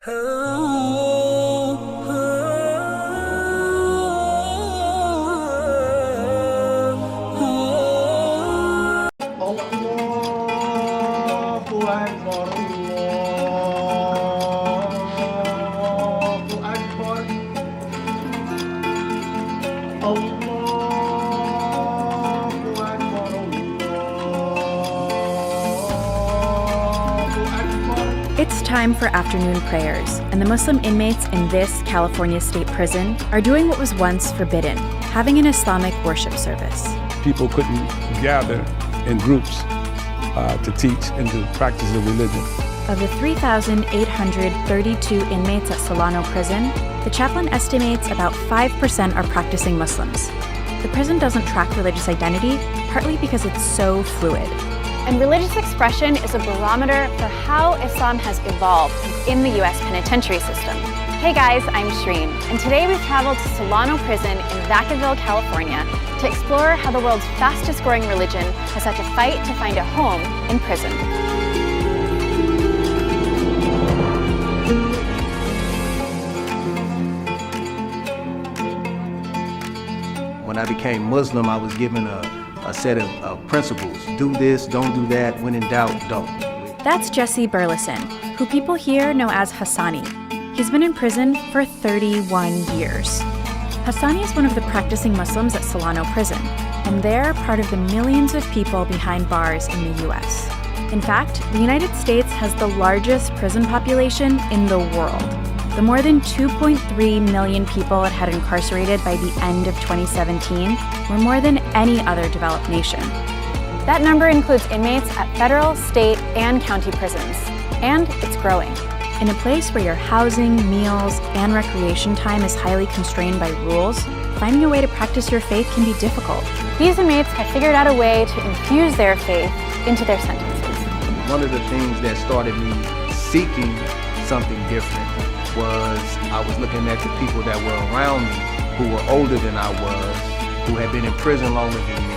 It's time for afternoon prayers, and the Muslim inmates in this California state prison are doing what was once forbidden, having an Islamic worship service. People couldn't gather in groups to teach and to practice their religion. Of the 3,832 inmates at Solano Prison, the chaplain estimates about 5% are practicing Muslims. The prison doesn't track religious identity, partly because it's so fluid. And religious expression is a barometer for how Islam has evolved in the U.S. penitentiary system. Hey guys, I'm Shreen, and today we've traveled to Solano Prison in Vacaville, California to explore how the world's fastest growing religion has had to fight to find a home in prison. When I became Muslim, I was given a set of principles. Do this, don't do that. When in doubt, don't. That's Jesse Burleson, who people here know as Hassani. He's been in prison for 31 years. Hassani is one of the practicing Muslims at Solano Prison, and they're part of the millions of people behind bars in the U.S. In fact, the United States has the largest prison population in the world. The more than 2.3 million people it had incarcerated by the end of 2017 were more than any other developed nation. That number includes inmates at federal, state, and county prisons, and it's growing. In a place where your housing, meals, and recreation time is highly constrained by rules, finding a way to practice your faith can be difficult. These inmates have figured out a way to infuse their faith into their sentences. One of the things that started me seeking something different was I was looking at the people that were around me who were older than I was, who had been in prison longer than me,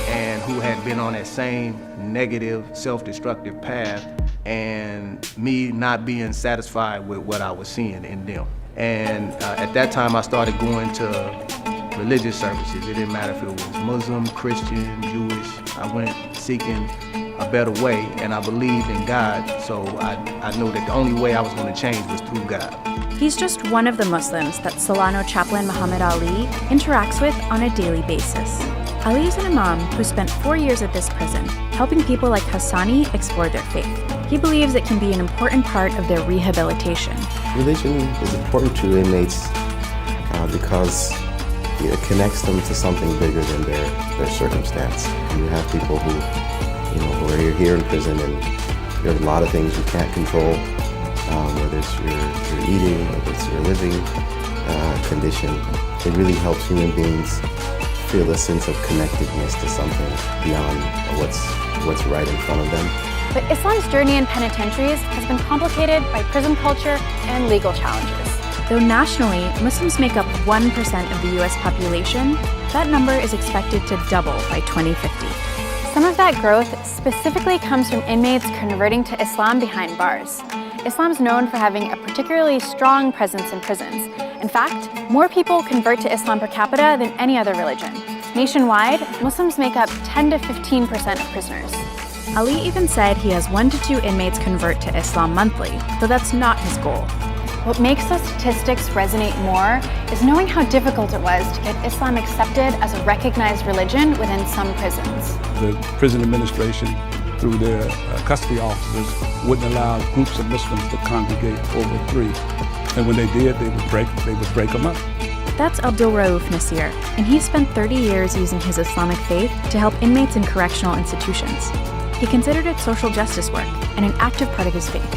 and who had been on that same negative, self-destructive path, and me not being satisfied with what I was seeing in them. And at that time I started going to religious services. It didn't matter if it was Muslim, Christian, Jewish. I went seeking a better way, and I believed in God, so I knew that the only way I was going to change was through God. He's just one of the Muslims that Solano chaplain Muhammad Ali interacts with on a daily basis. Ali is an imam who spent 4 years at this prison, helping people like Hassani explore their faith. He believes it can be an important part of their rehabilitation. Religion is important to inmates because it connects them to something bigger than their circumstance. You have people who are here in prison, and there are a lot of things you can't control, whether it's your eating, whether it's your living condition. It really helps human beings feel a sense of connectedness to something beyond what's right in front of them. But Islam's journey in penitentiaries has been complicated by prison culture and legal challenges. Though nationally, Muslims make up 1% of the U.S. population, that number is expected to double by 2050. Some of that growth specifically comes from inmates converting to Islam behind bars. Islam's known for having a particularly strong presence in prisons. In fact, more people convert to Islam per capita than any other religion. Nationwide, Muslims make up 10 to 15% of prisoners. Ali even said he has 1 to 2 inmates convert to Islam monthly, though that's not his goal. What makes those statistics resonate more is knowing how difficult it was to get Islam accepted as a recognized religion within some prisons. The prison administration, through their custody officers, wouldn't allow groups of Muslims to congregate over 3. And when they did, they would break them up. That's Abdul Rauf Nasir, and he spent 30 years using his Islamic faith to help inmates in correctional institutions. He considered it social justice work and an active part of his faith.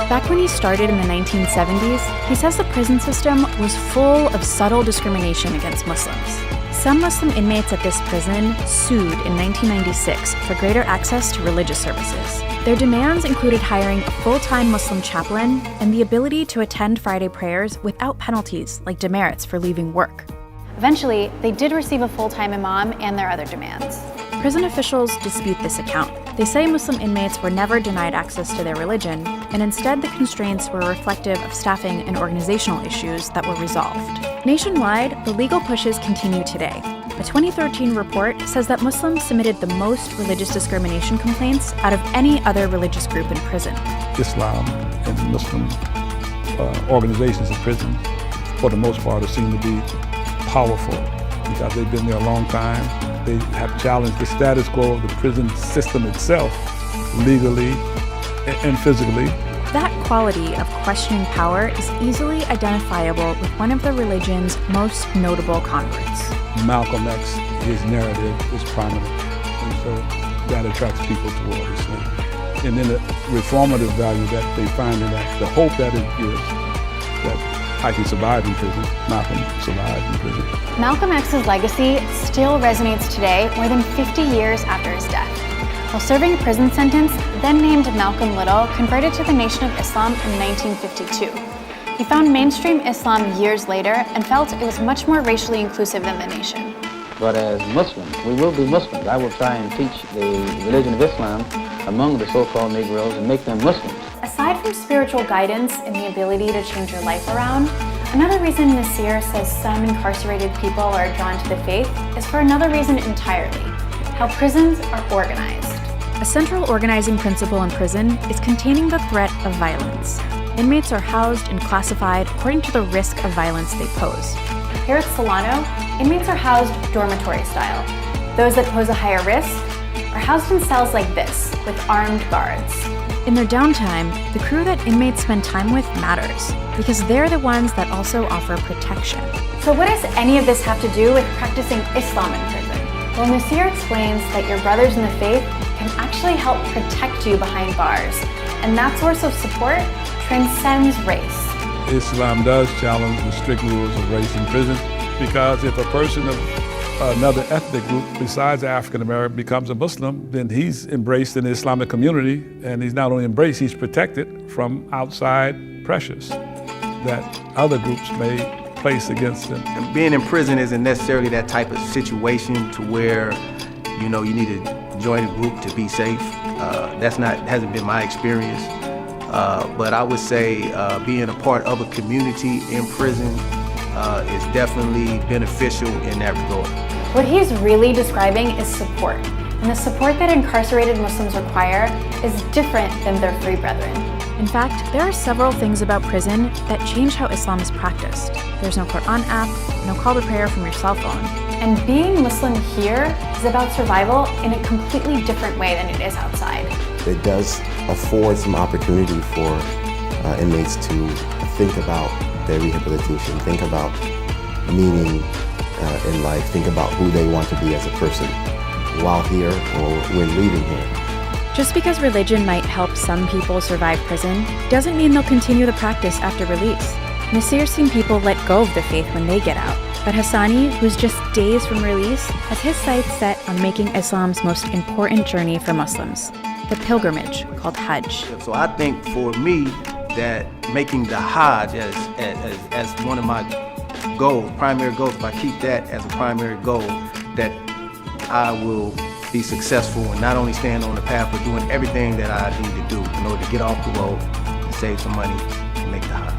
Back when he started in the 1970s, he says the prison system was full of subtle discrimination against Muslims. Some Muslim inmates at this prison sued in 1996 for greater access to religious services. Their demands included hiring a full-time Muslim chaplain and the ability to attend Friday prayers without penalties like demerits for leaving work. Eventually, they did receive a full-time imam and their other demands. Prison officials dispute this account. They say Muslim inmates were never denied access to their religion, and instead the constraints were reflective of staffing and organizational issues that were resolved. Nationwide, the legal pushes continue today. A 2013 report says that Muslims submitted the most religious discrimination complaints out of any other religious group in prison. Islam and Muslim organizations in prison, for the most part, seem to be powerful because they've been there a long time. They have challenged the status quo of the prison system itself, legally and physically. That quality of questioning power is easily identifiable with one of the religion's most notable converts. Malcolm X, his narrative is prominent, and so that attracts people toward Islam. And then the reformative value that they find in that, the hope that it gives, that I can survive in prison. Malcolm survived in prison. Malcolm X's legacy still resonates today, more than 50 years after his death. While serving a prison sentence, then named Malcolm Little converted to the Nation of Islam in 1952. He found mainstream Islam years later and felt it was much more racially inclusive than the nation. But as Muslims, we will be Muslims. I will try and teach the religion of Islam among the so-called Negroes and make them Muslims. Aside from spiritual guidance and the ability to change your life around, another reason Nasir says some incarcerated people are drawn to the faith is for another reason entirely: how prisons are organized. A central organizing principle in prison is containing the threat of violence. Inmates are housed and classified according to the risk of violence they pose. Here at Solano, inmates are housed dormitory style. Those that pose a higher risk are housed in cells like this, with armed guards. In their downtime, the crew that inmates spend time with matters, because they're the ones that also offer protection. So what does any of this have to do with practicing Islam in prison? Well, Nasir explains that your brothers in the faith can actually help protect you behind bars, and that source of support transcends race. Islam does challenge the strict rules of race in prison because if a person of another ethnic group besides African American becomes a Muslim, then he's embraced in the Islamic community, and he's not only embraced, he's protected from outside pressures that other groups may place against him. And being in prison isn't necessarily that type of situation to where, you need to join a group to be safe. Hasn't been my experience. But I would say being a part of a community in prison is definitely beneficial in that regard. What he's really describing is support. And the support that incarcerated Muslims require is different than their free brethren. In fact, there are several things about prison that change how Islam is practiced. There's no Quran app, no call to prayer from your cell phone. And being Muslim here is about survival in a completely different way than it is outside. It does afford some opportunity for inmates to think about their rehabilitation, think about meaning in life, think about who they want to be as a person while here or when leaving here. Just because religion might help some people survive prison doesn't mean they'll continue the practice after release. Nasir's seen people let go of the faith when they get out, but Hassani, who's just days from release, has his sights set on making Islam's most important journey for Muslims, the pilgrimage called Hajj. So I think for me that making the Hajj as one of my goals, primary goals, if I keep that as a primary goal, that I will be successful and not only stand on the path, but doing everything that I need to do in order to get off the road and save some money and make the Hajj.